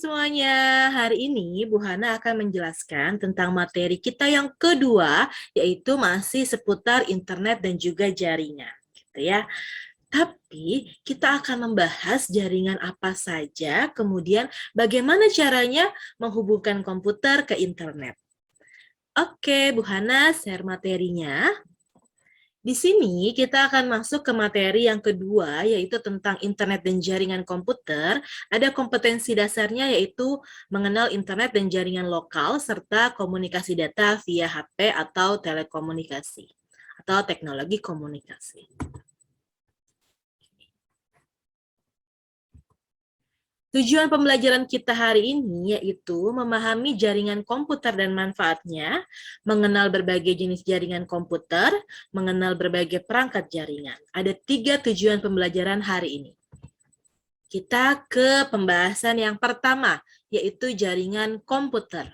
semuanya, hari ini Bu Hana akan menjelaskan tentang materi kita yang kedua, yaitu masih seputar internet dan juga jaringan, gitu ya. Tapi kita akan membahas jaringan apa saja, kemudian bagaimana caranya menghubungkan komputer ke internet. Oke, Bu Hana, share materinya. Di sini kita akan masuk ke materi yang kedua, yaitu tentang internet dan jaringan komputer. Ada kompetensi dasarnya yaitu mengenal internet dan jaringan lokal, serta komunikasi data via HP atau telekomunikasi, atau teknologi komunikasi. Tujuan pembelajaran kita hari ini yaitu memahami jaringan komputer dan manfaatnya, mengenal berbagai jenis jaringan komputer, mengenal berbagai perangkat jaringan. Ada 3 tujuan pembelajaran hari ini. Kita ke pembahasan yang pertama, yaitu jaringan komputer.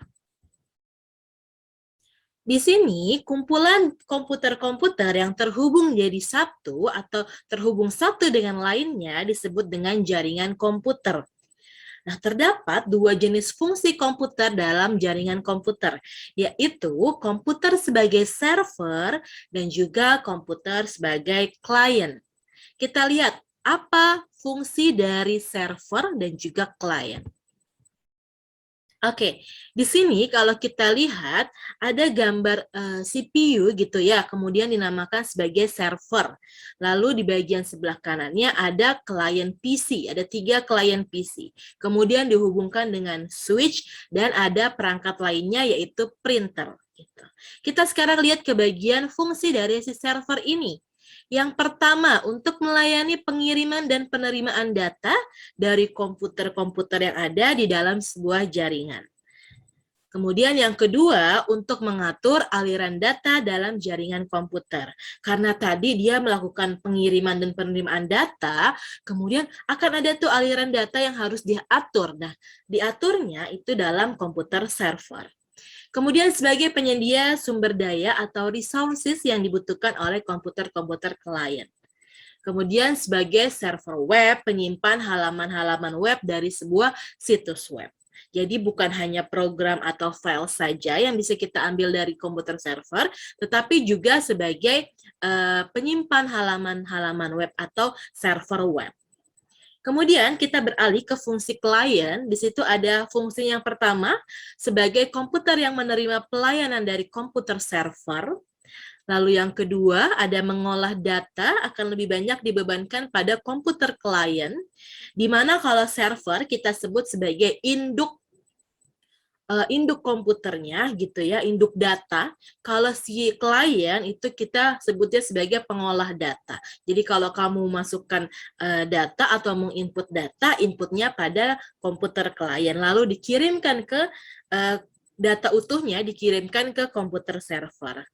Di sini, kumpulan komputer-komputer yang terhubung jadi satu atau terhubung satu dengan lainnya disebut dengan jaringan komputer. Nah, terdapat 2 jenis fungsi komputer dalam jaringan komputer, yaitu komputer sebagai server dan juga komputer sebagai klien. Kita lihat apa fungsi dari server dan juga klien. Oke, di sini kalau kita lihat ada gambar CPU gitu ya, kemudian dinamakan sebagai server. Lalu di bagian sebelah kanannya ada klien PC, ada 3 klien PC. Kemudian dihubungkan dengan switch dan ada perangkat lainnya yaitu printer. Gitu. Kita sekarang lihat ke bagian fungsi dari si server ini. Yang pertama, untuk melayani pengiriman dan penerimaan data dari komputer-komputer yang ada di dalam sebuah jaringan. Kemudian yang kedua, untuk mengatur aliran data dalam jaringan komputer. Karena tadi dia melakukan pengiriman dan penerimaan data, kemudian akan ada tuh aliran data yang harus diatur. Nah, diaturnya itu dalam komputer server. Kemudian sebagai penyedia sumber daya atau resources yang dibutuhkan oleh komputer-komputer klien. Kemudian sebagai server web, penyimpan halaman-halaman web dari sebuah situs web. Jadi bukan hanya program atau file saja yang bisa kita ambil dari komputer server, tetapi juga sebagai penyimpan halaman-halaman web atau server web. Kemudian kita beralih ke fungsi klien. Di situ ada fungsi yang pertama sebagai komputer yang menerima pelayanan dari komputer server. Lalu yang kedua ada mengolah data akan lebih banyak dibebankan pada komputer klien, di mana kalau server kita sebut sebagai induk komputernya gitu ya, induk data. Kalau si klien itu kita sebutnya sebagai pengolah data. Jadi kalau kamu masukkan data atau menginput data, inputnya pada komputer klien, lalu dikirimkan ke data utuhnya dikirimkan ke komputer server.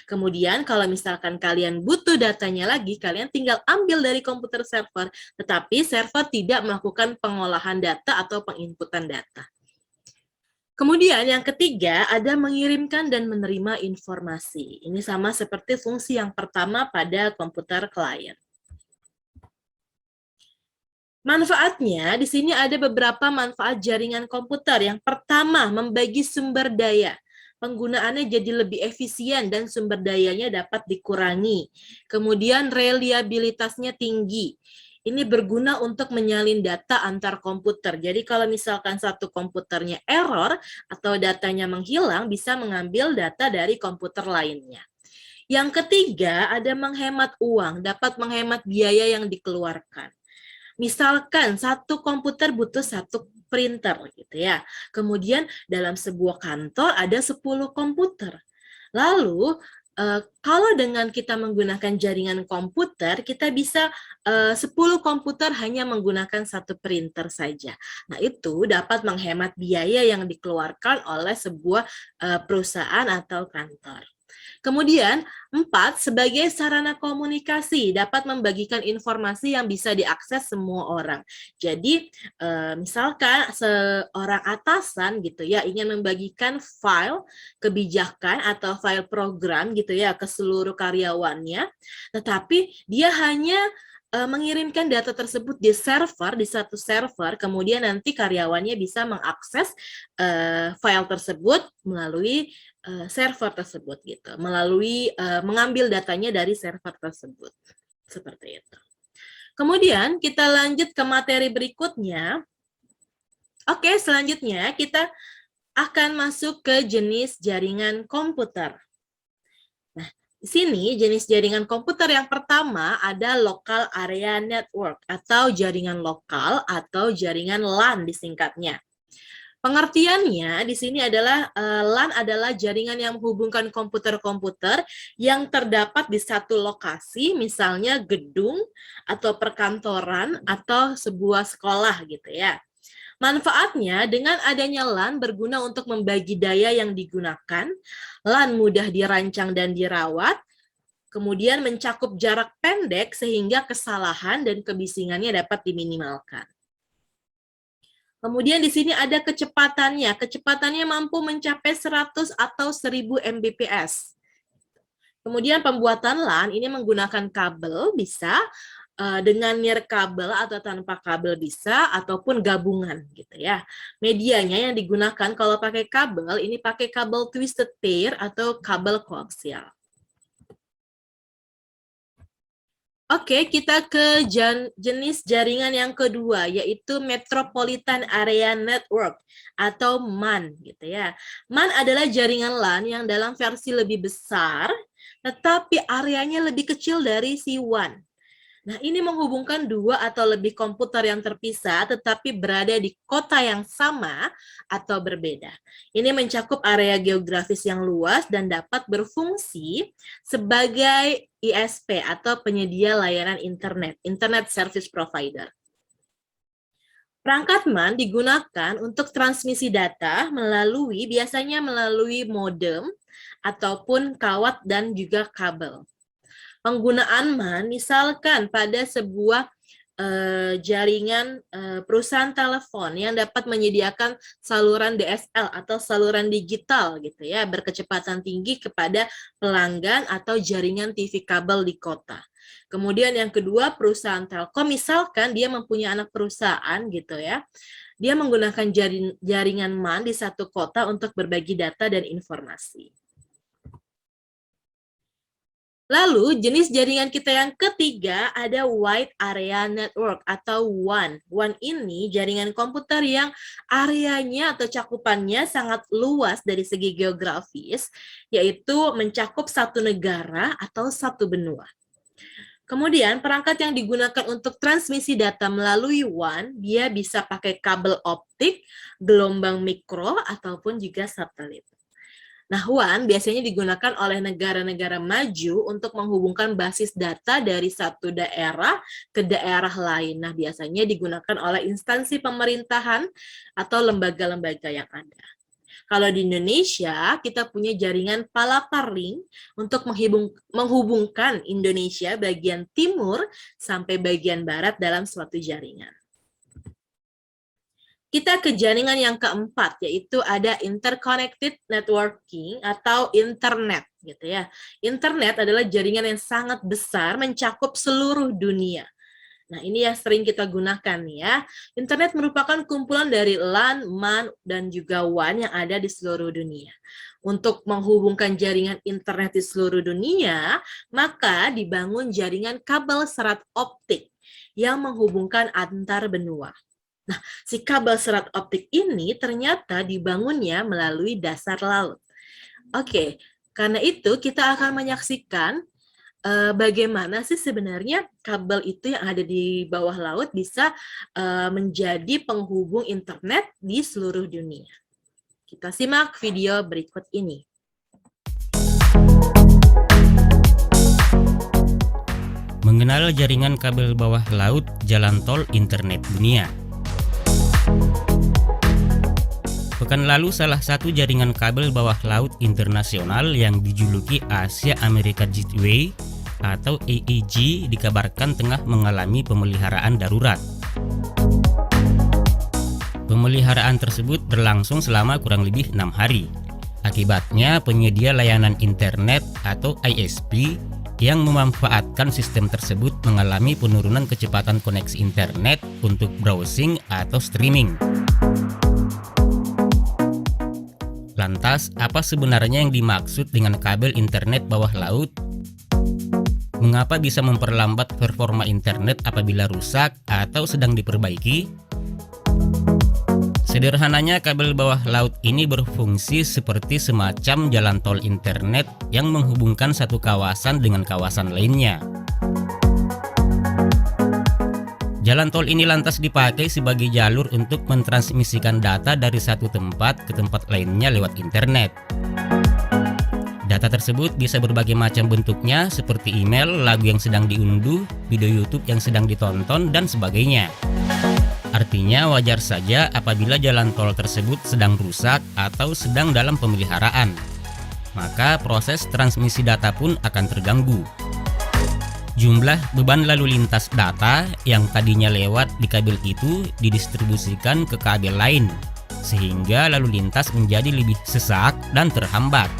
Kemudian kalau misalkan kalian butuh datanya lagi, kalian tinggal ambil dari komputer server, tetapi server tidak melakukan pengolahan data atau penginputan data. Kemudian yang ketiga ada mengirimkan dan menerima informasi. Ini sama seperti fungsi yang pertama pada komputer klien. Manfaatnya, di sini ada beberapa manfaat jaringan komputer. Yang pertama, membagi sumber daya. Penggunaannya jadi lebih efisien dan sumber dayanya dapat dikurangi. Kemudian reliabilitasnya tinggi. Ini berguna untuk menyalin data antar komputer. Jadi kalau misalkan satu komputernya error atau datanya menghilang, bisa mengambil data dari komputer lainnya. Yang ketiga, ada menghemat uang, dapat menghemat biaya yang dikeluarkan. Misalkan satu komputer butuh satu printer gitu ya. Kemudian dalam sebuah kantor ada 10 komputer. Lalu kalau dengan kita menggunakan jaringan komputer, kita bisa 10 komputer hanya menggunakan satu printer saja. Nah, itu dapat menghemat biaya yang dikeluarkan oleh sebuah perusahaan atau kantor. Kemudian, 4, sebagai sarana komunikasi, dapat membagikan informasi yang bisa diakses semua orang. Jadi, misalkan seorang atasan gitu ya, ingin membagikan file kebijakan atau file program gitu ya ke seluruh karyawannya, tetapi dia hanya mengirimkan data tersebut di server, di satu server, kemudian nanti karyawannya bisa mengakses file tersebut melalui server tersebut gitu, melalui mengambil datanya dari server tersebut. Seperti itu. Kemudian kita lanjut ke materi berikutnya. Oke, selanjutnya kita akan masuk ke jenis jaringan komputer. Nah, di sini jenis jaringan komputer yang pertama ada Local Area Network atau jaringan lokal atau jaringan LAN disingkatnya. Pengertiannya di sini adalah LAN adalah jaringan yang menghubungkan komputer-komputer yang terdapat di satu lokasi, misalnya gedung atau perkantoran atau sebuah sekolah gitu ya. Manfaatnya, dengan adanya LAN berguna untuk membagi daya yang digunakan, LAN mudah dirancang dan dirawat, kemudian mencakup jarak pendek sehingga kesalahan dan kebisingannya dapat diminimalkan. Kemudian di sini ada kecepatannya. Kecepatannya mampu mencapai 100 atau 1000 Mbps. Kemudian pembuatan LAN ini menggunakan kabel bisa, dengan nirkabel atau tanpa kabel bisa, ataupun gabungan gitu ya. Medianya yang digunakan kalau pakai kabel, ini pakai kabel twisted pair atau kabel koaksial. Oke, kita ke jenis jaringan yang kedua, yaitu Metropolitan Area Network atau MAN gitu ya. MAN adalah jaringan LAN yang dalam versi lebih besar, tetapi areanya lebih kecil dari si WAN. Nah, ini menghubungkan dua atau lebih komputer yang terpisah tetapi berada di kota yang sama atau berbeda. Ini mencakup area geografis yang luas dan dapat berfungsi sebagai ISP atau penyedia layanan internet, Internet Service Provider. Perangkat MAN digunakan untuk transmisi data biasanya melalui modem ataupun kawat dan juga kabel. Penggunaan MAN misalkan pada sebuah jaringan perusahaan telepon yang dapat menyediakan saluran DSL atau saluran digital gitu ya, berkecepatan tinggi kepada pelanggan atau jaringan TV kabel di kota. Kemudian yang kedua, perusahaan telkom misalkan dia mempunyai anak perusahaan gitu ya. Dia menggunakan jaringan MAN di satu kota untuk berbagi data dan informasi. Lalu jenis jaringan kita yang ketiga ada Wide Area Network atau WAN. WAN ini jaringan komputer yang areanya atau cakupannya sangat luas dari segi geografis, yaitu mencakup satu negara atau satu benua. Kemudian perangkat yang digunakan untuk transmisi data melalui WAN, dia bisa pakai kabel optik, gelombang mikro, ataupun juga satelit. Nah, WAN biasanya digunakan oleh negara-negara maju untuk menghubungkan basis data dari satu daerah ke daerah lain. Nah, biasanya digunakan oleh instansi pemerintahan atau lembaga-lembaga yang ada. Kalau di Indonesia, kita punya jaringan Palaparlink untuk menghubungkan Indonesia bagian timur sampai bagian barat dalam suatu jaringan. Kita ke jaringan yang keempat, yaitu ada interconnected networking atau internet gitu ya. Internet adalah jaringan yang sangat besar mencakup seluruh dunia. Nah, ini yang sering kita gunakan ya. Internet merupakan kumpulan dari LAN, MAN, dan juga WAN yang ada di seluruh dunia. Untuk menghubungkan jaringan internet di seluruh dunia, maka dibangun jaringan kabel serat optik yang menghubungkan antar benua. Nah, si kabel serat optik ini ternyata dibangunnya melalui dasar laut. Oke, karena itu kita akan menyaksikan bagaimana sih sebenarnya kabel itu yang ada di bawah laut bisa menjadi penghubung internet di seluruh dunia. Kita simak video berikut ini. Mengenal jaringan kabel bawah laut jalan tol internet dunia. Pekan lalu salah satu jaringan kabel bawah laut internasional yang dijuluki Asia America Gateway atau AAG dikabarkan tengah mengalami pemeliharaan darurat. Pemeliharaan tersebut berlangsung selama kurang lebih 6 hari. Akibatnya penyedia layanan internet atau ISP yang memanfaatkan sistem tersebut mengalami penurunan kecepatan koneksi internet untuk browsing atau streaming. Lantas, apa sebenarnya yang dimaksud dengan kabel internet bawah laut? Mengapa bisa memperlambat performa internet apabila rusak atau sedang diperbaiki? Sederhananya, kabel bawah laut ini berfungsi seperti semacam jalan tol internet yang menghubungkan satu kawasan dengan kawasan lainnya. Jalan tol ini lantas dipakai sebagai jalur untuk mentransmisikan data dari satu tempat ke tempat lainnya lewat internet. Data tersebut bisa berbagai macam bentuknya seperti email, lagu yang sedang diunduh, video YouTube yang sedang ditonton, dan sebagainya. Artinya wajar saja apabila jalan tol tersebut sedang rusak atau sedang dalam pemeliharaan. Maka proses transmisi data pun akan terganggu. Jumlah beban lalu lintas data yang tadinya lewat di kabel itu didistribusikan ke kabel lain, sehingga lalu lintas menjadi lebih sesak dan terhambat.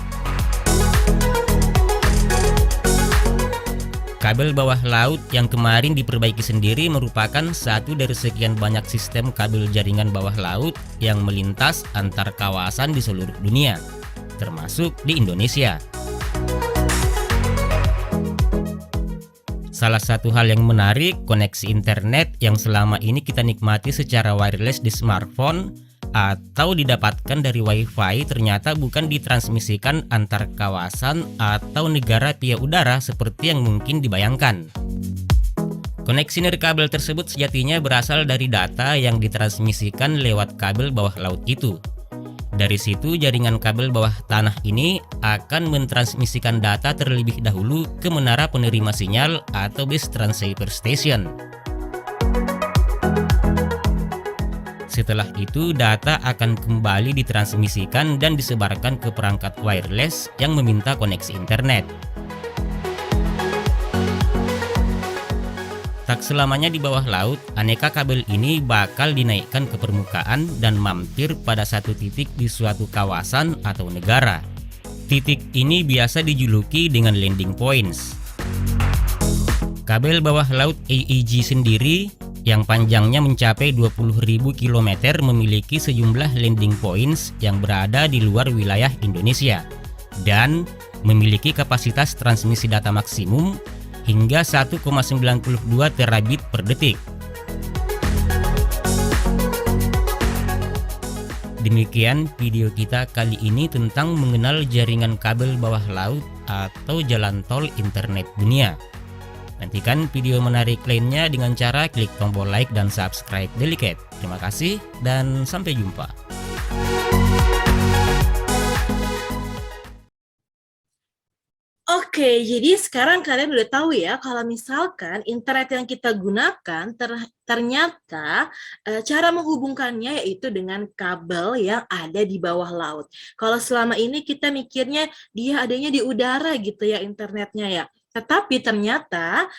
Kabel bawah laut yang kemarin diperbaiki sendiri merupakan satu dari sekian banyak sistem kabel jaringan bawah laut yang melintas antar kawasan di seluruh dunia, termasuk di Indonesia. Salah satu hal yang menarik, koneksi internet yang selama ini kita nikmati secara wireless di smartphone atau didapatkan dari WiFi ternyata bukan ditransmisikan antar kawasan atau negara via udara seperti yang mungkin dibayangkan. Koneksi nirkabel tersebut sejatinya berasal dari data yang ditransmisikan lewat kabel bawah laut itu. Dari situ jaringan kabel bawah tanah ini akan mentransmisikan data terlebih dahulu ke menara penerima sinyal atau base transceiver station. Setelah itu, data akan kembali ditransmisikan dan disebarkan ke perangkat wireless yang meminta koneksi internet. Tak selamanya di bawah laut, aneka kabel ini bakal dinaikkan ke permukaan dan mampir pada satu titik di suatu kawasan atau negara. Titik ini biasa dijuluki dengan landing points. Kabel bawah laut AEG sendiri yang panjangnya mencapai 20.000 km memiliki sejumlah landing points yang berada di luar wilayah Indonesia dan memiliki kapasitas transmisi data maksimum hingga 1,92 terabit per detik. Demikian video kita kali ini tentang mengenal jaringan kabel bawah laut atau jalan tol internet dunia. Nantikan video menarik lainnya dengan cara klik tombol like dan subscribe Delicate. Terima kasih dan sampai jumpa. Oke, jadi sekarang kalian udah tahu ya kalau misalkan internet yang kita gunakan ternyata cara menghubungkannya yaitu dengan kabel yang ada di bawah laut. Kalau selama ini kita mikirnya dia adanya di udara gitu ya internetnya ya. Tetapi ternyata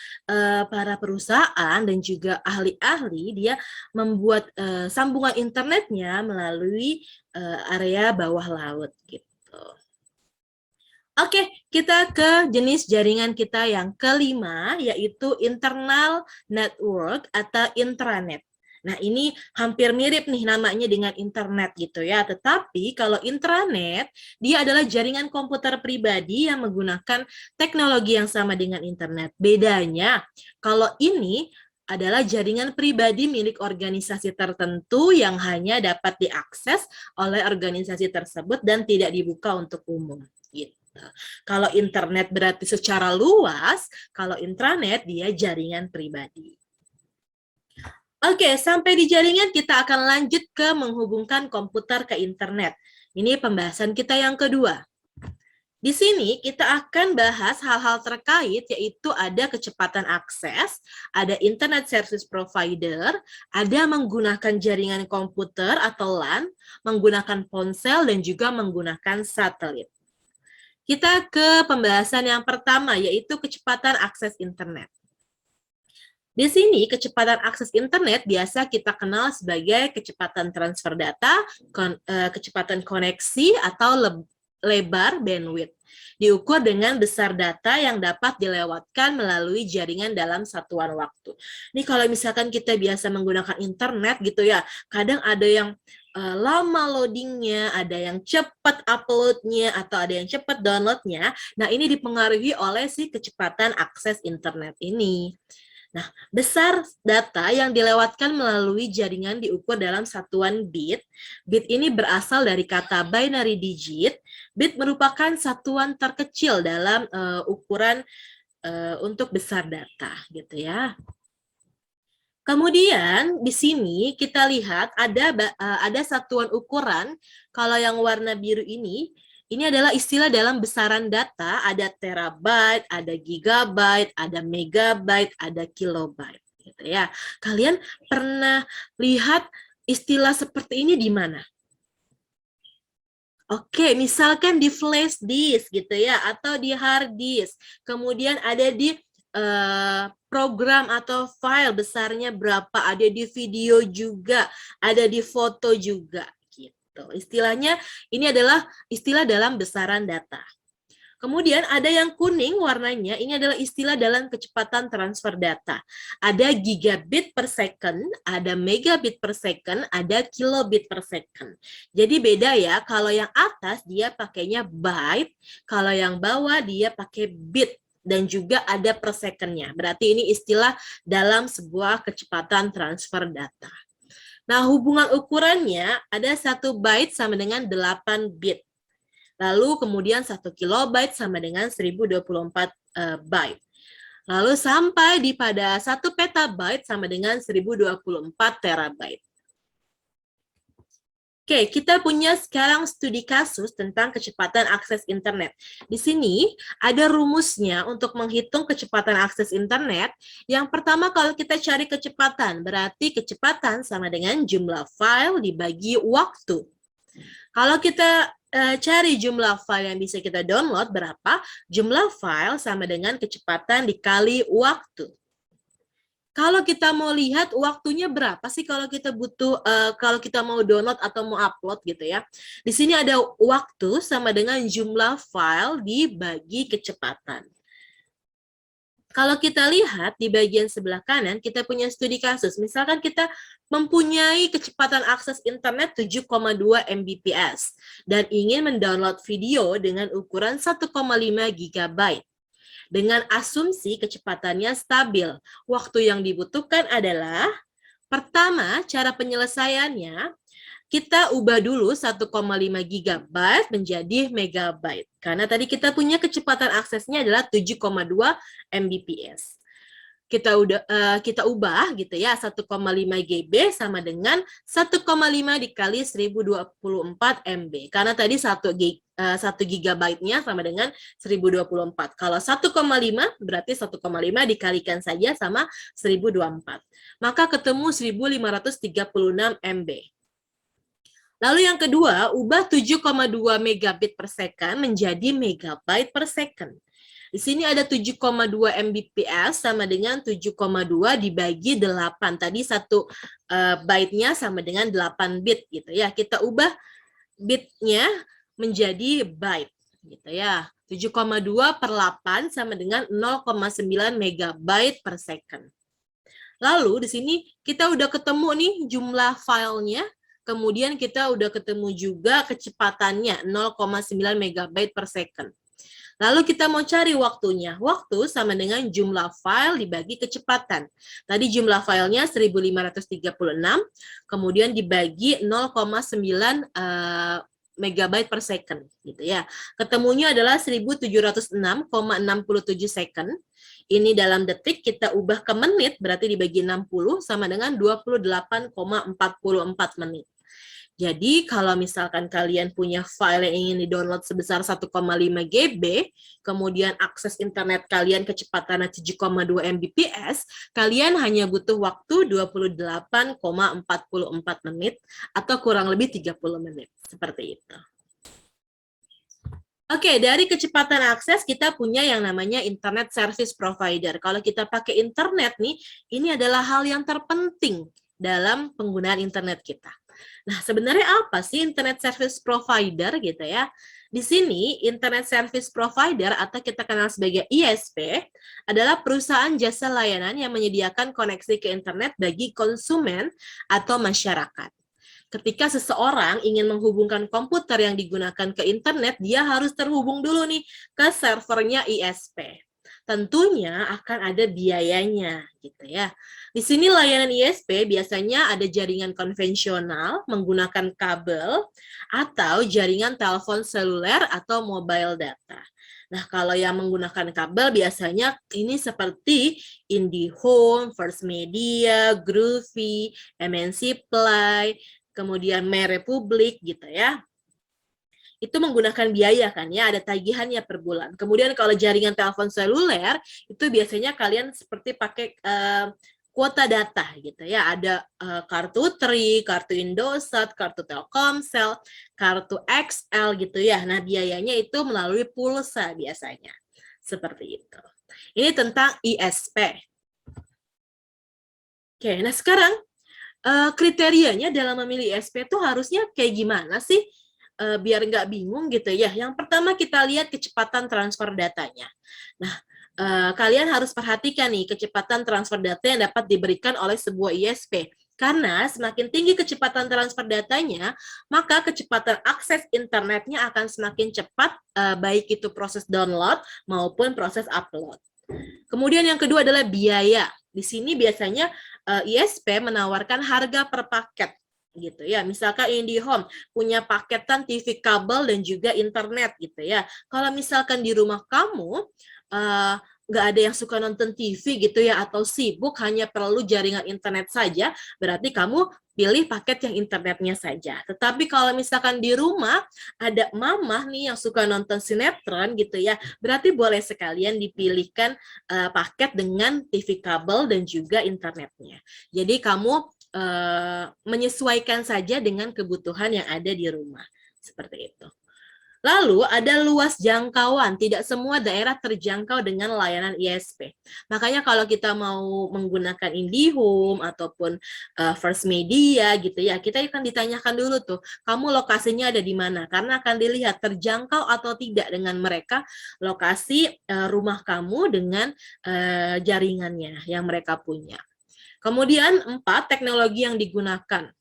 para perusahaan dan juga ahli-ahli dia membuat sambungan internetnya melalui area bawah laut gitu. Oke, kita ke jenis jaringan kita yang kelima, yaitu internal network atau intranet. Nah, ini hampir mirip nih namanya dengan internet gitu ya. Tetapi kalau intranet, dia adalah jaringan komputer pribadi yang menggunakan teknologi yang sama dengan internet. Bedanya, kalau ini adalah jaringan pribadi milik organisasi tertentu yang hanya dapat diakses oleh organisasi tersebut dan tidak dibuka untuk umum. Gitu. Kalau internet berarti secara luas, kalau intranet dia jaringan pribadi. Oke, sampai di jaringan kita akan lanjut ke menghubungkan komputer ke internet. Ini pembahasan kita yang kedua. Di sini kita akan bahas hal-hal terkait yaitu ada kecepatan akses, ada internet service provider, ada menggunakan jaringan komputer atau LAN, menggunakan ponsel dan juga menggunakan satelit. Kita ke pembahasan yang pertama, yaitu kecepatan akses internet. Di sini, kecepatan akses internet biasa kita kenal sebagai kecepatan transfer data, kecepatan koneksi, atau lebar bandwidth. Diukur dengan besar data yang dapat dilewatkan melalui jaringan dalam satuan waktu. Ini kalau misalkan kita biasa menggunakan internet gitu ya, kadang ada yang lama loadingnya, ada yang cepat uploadnya, atau ada yang cepat downloadnya. Nah, ini dipengaruhi oleh si kecepatan akses internet ini. Nah, besar data yang dilewatkan melalui jaringan diukur dalam satuan bit. Bit ini berasal dari kata binary digit. Bit merupakan satuan terkecil dalam ukuran untuk besar data, gitu ya. Kemudian di sini kita lihat ada satuan ukuran. Kalau yang warna biru ini adalah istilah dalam besaran data, ada terabyte, ada gigabyte, ada megabyte, ada kilobyte, gitu ya. Kalian pernah lihat istilah seperti ini di mana? Oke, misalkan di flash disk gitu ya, atau di hard disk. Kemudian ada di program atau file besarnya berapa, ada di video juga, ada di foto juga. Istilahnya ini adalah istilah dalam besaran data. Kemudian ada yang kuning warnanya, ini adalah istilah dalam kecepatan transfer data. Ada gigabit per second, ada megabit per second, ada kilobit per second. Jadi beda ya, kalau yang atas dia pakainya byte, kalau yang bawah dia pakai bit. Dan juga ada per second-nya. Berarti ini istilah dalam sebuah kecepatan transfer data. Nah, hubungan ukurannya ada 1 byte sama dengan 8 bit. Lalu kemudian 1 kilobyte sama dengan 1024 byte. Lalu sampai di pada 1 petabyte sama dengan 1024 terabyte. Oke, kita punya sekarang studi kasus tentang kecepatan akses internet. Di sini ada rumusnya untuk menghitung kecepatan akses internet. Yang pertama kalau kita cari kecepatan, berarti kecepatan sama dengan jumlah file dibagi waktu. Kalau kita cari jumlah file yang bisa kita download berapa, jumlah file sama dengan kecepatan dikali waktu. Kalau kita mau lihat waktunya berapa sih kalau kita butuh, kalau kita mau download atau mau upload gitu ya. Di sini ada waktu sama dengan jumlah file dibagi kecepatan. Kalau kita lihat di bagian sebelah kanan, kita punya studi kasus. Misalkan kita mempunyai kecepatan akses internet 7,2 Mbps dan ingin mendownload video dengan ukuran 1,5 GB. Dengan asumsi kecepatannya stabil. Waktu yang dibutuhkan adalah, pertama, cara penyelesaiannya, kita ubah dulu 1,5 GB menjadi megabyte. Karena tadi kita punya kecepatan aksesnya adalah 7,2 Mbps. Kita ubah gitu ya, 1,5 GB sama dengan 1,5 dikali 1024 MB. Karena tadi 1 GB-nya sama dengan 1024. Kalau 1,5 berarti 1,5 dikalikan saja sama 1024. Maka ketemu 1536 MB. Lalu yang kedua, ubah 7,2 megabit per second menjadi megabyte per second. Di sini ada 7,2 Mbps sama dengan 7,2 dibagi 8. Tadi 1 byte-nya sama dengan 8 bit gitu ya. Kita ubah bit-nya menjadi byte gitu ya. 7,2 per 8 sama dengan 0,9 megabyte per second. Lalu di sini kita udah ketemu nih jumlah filenya. Kemudian kita udah ketemu juga kecepatannya 0,9 megabyte per second. Lalu kita mau cari waktunya. Waktu sama dengan jumlah file dibagi kecepatan. Tadi jumlah filenya 1536, kemudian dibagi 0,9 megabyte per second gitu ya. Ketemunya adalah 1706,67 second. Ini dalam detik, kita ubah ke menit berarti dibagi 60 sama dengan 28,44 menit. Jadi kalau misalkan kalian punya file yang ingin di-download sebesar 1,5 GB, kemudian akses internet kalian kecepatannya 7,2 Mbps, kalian hanya butuh waktu 28,44 menit atau kurang lebih 30 menit. Seperti itu. Oke, dari kecepatan akses kita punya yang namanya internet service provider. Kalau kita pakai internet nih, ini adalah hal yang terpenting dalam penggunaan internet kita. Nah, sebenarnya apa sih Internet Service Provider gitu ya? Di sini, Internet Service Provider atau kita kenal sebagai ISP adalah perusahaan jasa layanan yang menyediakan koneksi ke internet bagi konsumen atau masyarakat. Ketika seseorang ingin menghubungkan komputer yang digunakan ke internet, dia harus terhubung dulu nih ke servernya ISP. Tentunya akan ada biayanya gitu ya. Di sini layanan ISP biasanya ada jaringan konvensional menggunakan kabel atau jaringan telepon seluler atau mobile data. Nah, kalau yang menggunakan kabel biasanya ini seperti IndiHome, First Media, Groovy, MNC Play, kemudian MyRepublik gitu ya. Itu menggunakan biaya kan ya, ada tagihannya per bulan. Kemudian kalau jaringan telepon seluler, itu biasanya kalian seperti pakai kuota data gitu ya. Ada kartu Tri, kartu Indosat, kartu Telkomsel, kartu XL gitu ya. Nah, biayanya itu melalui pulsa biasanya. Seperti itu. Ini tentang ISP. Oke, nah sekarang kriterianya dalam memilih ISP itu harusnya kayak gimana sih? Biar nggak bingung gitu ya. Yang pertama kita lihat kecepatan transfer datanya. Nah, kalian harus perhatikan nih kecepatan transfer data yang dapat diberikan oleh sebuah ISP. Karena semakin tinggi kecepatan transfer datanya, maka kecepatan akses internetnya akan semakin cepat, baik itu proses download maupun proses upload. Kemudian yang kedua adalah biaya. Di sini biasanya ISP menawarkan harga per paket gitu ya. Misalkan IndiHome punya paketan TV kabel dan juga internet gitu ya. Kalau misalkan di rumah kamu nggak ada yang suka nonton TV gitu ya atau sibuk hanya perlu jaringan internet saja, berarti kamu pilih paket yang internetnya saja. Tetapi kalau misalkan di rumah ada mamah nih yang suka nonton sinetron gitu ya, berarti boleh sekalian dipilihkan paket dengan TV kabel dan juga internetnya. Jadi kamu menyesuaikan saja dengan kebutuhan yang ada di rumah. Seperti itu. Lalu ada luas jangkauan, tidak semua daerah terjangkau dengan layanan ISP. Makanya kalau kita mau menggunakan IndiHome ataupun First Media gitu ya, kita akan ditanyakan dulu tuh, kamu lokasinya ada di mana? Karena akan dilihat terjangkau atau tidak dengan mereka lokasi rumah kamu dengan jaringannya yang mereka punya. Kemudian 4, teknologi yang digunakan.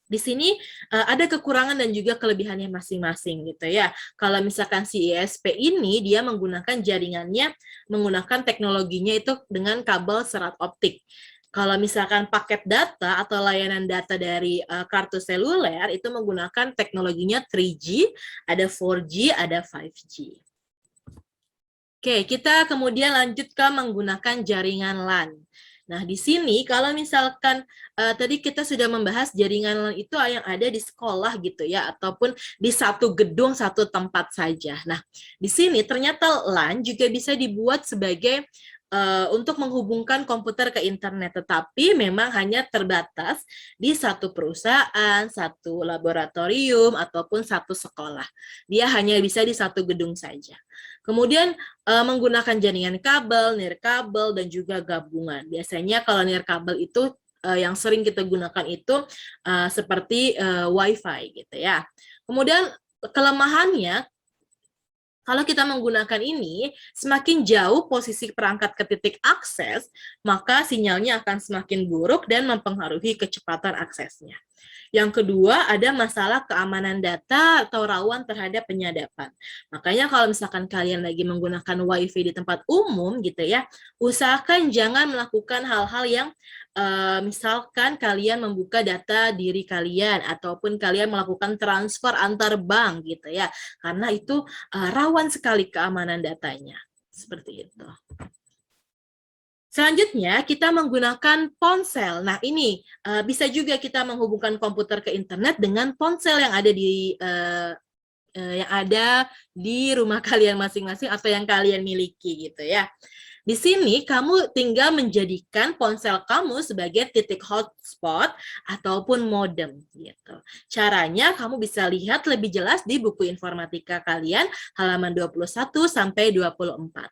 Di sini ada kekurangan dan juga kelebihannya masing-masing gitu ya. Kalau misalkan si ISP ini dia menggunakan jaringannya, menggunakan teknologinya itu dengan kabel serat optik. Kalau misalkan paket data atau layanan data dari kartu seluler itu menggunakan teknologinya 3G, ada 4G, ada 5G. Oke, kita kemudian lanjut ke menggunakan jaringan LAN. Nah, di sini kalau misalkan tadi kita sudah membahas jaringan LAN itu yang ada di sekolah gitu ya, ataupun di satu gedung, satu tempat saja. Nah, di sini ternyata LAN juga bisa dibuat sebagai untuk menghubungkan komputer ke internet, tetapi memang hanya terbatas di satu perusahaan, satu laboratorium, ataupun satu sekolah. Dia hanya bisa di satu gedung saja. Kemudian menggunakan jaringan kabel, nirkabel, dan juga gabungan. Biasanya kalau nirkabel itu yang sering kita gunakan itu seperti WiFi gitu ya. Kemudian kelemahannya, kalau kita menggunakan ini, semakin jauh posisi perangkat ke titik akses, maka sinyalnya akan semakin buruk dan mempengaruhi kecepatan aksesnya. Yang kedua, ada masalah keamanan data atau rawan terhadap penyadapan. Makanya kalau misalkan kalian lagi menggunakan WiFi di tempat umum gitu ya, usahakan jangan melakukan hal-hal yang misalkan kalian membuka data diri kalian ataupun kalian melakukan transfer antar bank gitu ya, karena itu rawan sekali keamanan datanya. Seperti itu. Selanjutnya, kita menggunakan ponsel. Nah, ini bisa juga kita menghubungkan komputer ke internet dengan ponsel yang ada di rumah kalian masing-masing atau yang kalian miliki gitu ya. Di sini kamu tinggal menjadikan ponsel kamu sebagai titik hotspot ataupun modem gitu. Caranya kamu bisa lihat lebih jelas di buku informatika kalian halaman 21 sampai 24.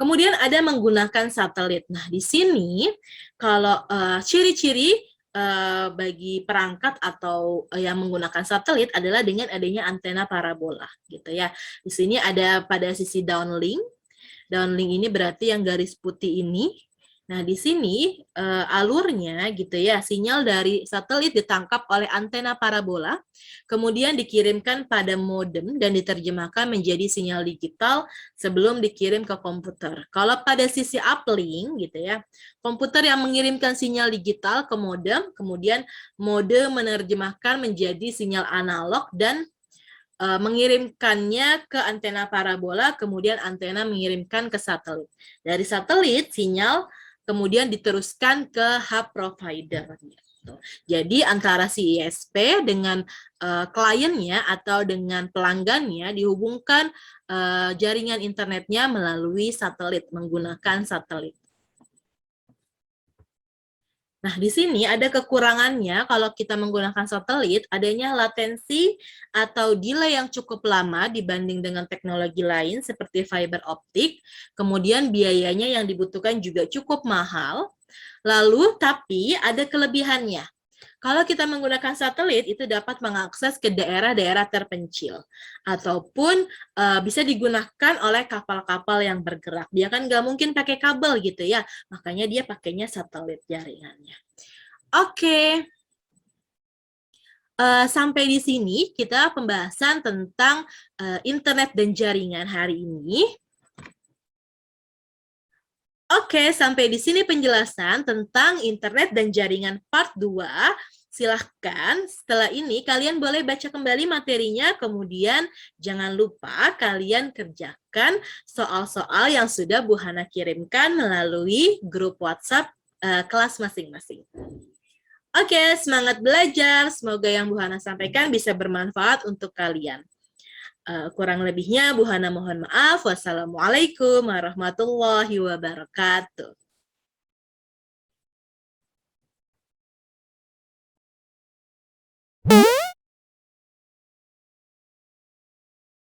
Kemudian ada menggunakan satelit. Nah, di sini kalau ciri-ciri bagi perangkat atau yang menggunakan satelit adalah dengan adanya antena parabola gitu ya. Di sini ada pada sisi downlink. Downlink ini berarti yang garis putih ini. Nah, di sini alurnya gitu ya, sinyal dari satelit ditangkap oleh antena parabola, kemudian dikirimkan pada modem dan diterjemahkan menjadi sinyal digital sebelum dikirim ke komputer. Kalau pada sisi uplink gitu ya, komputer yang mengirimkan sinyal digital ke modem, kemudian modem menerjemahkan menjadi sinyal analog dan mengirimkannya ke antena parabola, kemudian antena mengirimkan ke satelit. Dari satelit, sinyal kemudian diteruskan ke hub provider. Jadi antara si ISP dengan kliennya atau dengan pelanggannya dihubungkan jaringan internetnya melalui satelit, menggunakan satelit. Nah, di sini ada kekurangannya kalau kita menggunakan satelit, adanya latensi atau delay yang cukup lama dibanding dengan teknologi lain seperti fiber optik, kemudian biayanya yang dibutuhkan juga cukup mahal. Lalu, tapi ada kelebihannya. Kalau kita menggunakan satelit, itu dapat mengakses ke daerah-daerah terpencil. Ataupun bisa digunakan oleh kapal-kapal yang bergerak. Dia kan nggak mungkin pakai kabel gitu ya. Makanya dia pakainya satelit jaringannya. Oke. Sampai di sini kita pembahasan tentang internet dan jaringan hari ini. Oke, sampai di sini penjelasan tentang internet dan jaringan part 2. Silahkan, setelah ini kalian boleh baca kembali materinya, kemudian jangan lupa kalian kerjakan soal-soal yang sudah Bu Hana kirimkan melalui grup WhatsApp kelas masing-masing. Oke, semangat belajar. Semoga yang Bu Hana sampaikan bisa bermanfaat untuk kalian. Kurang lebihnya Bu Hana mohon maaf. Wassalamualaikum warahmatullahi wabarakatuh.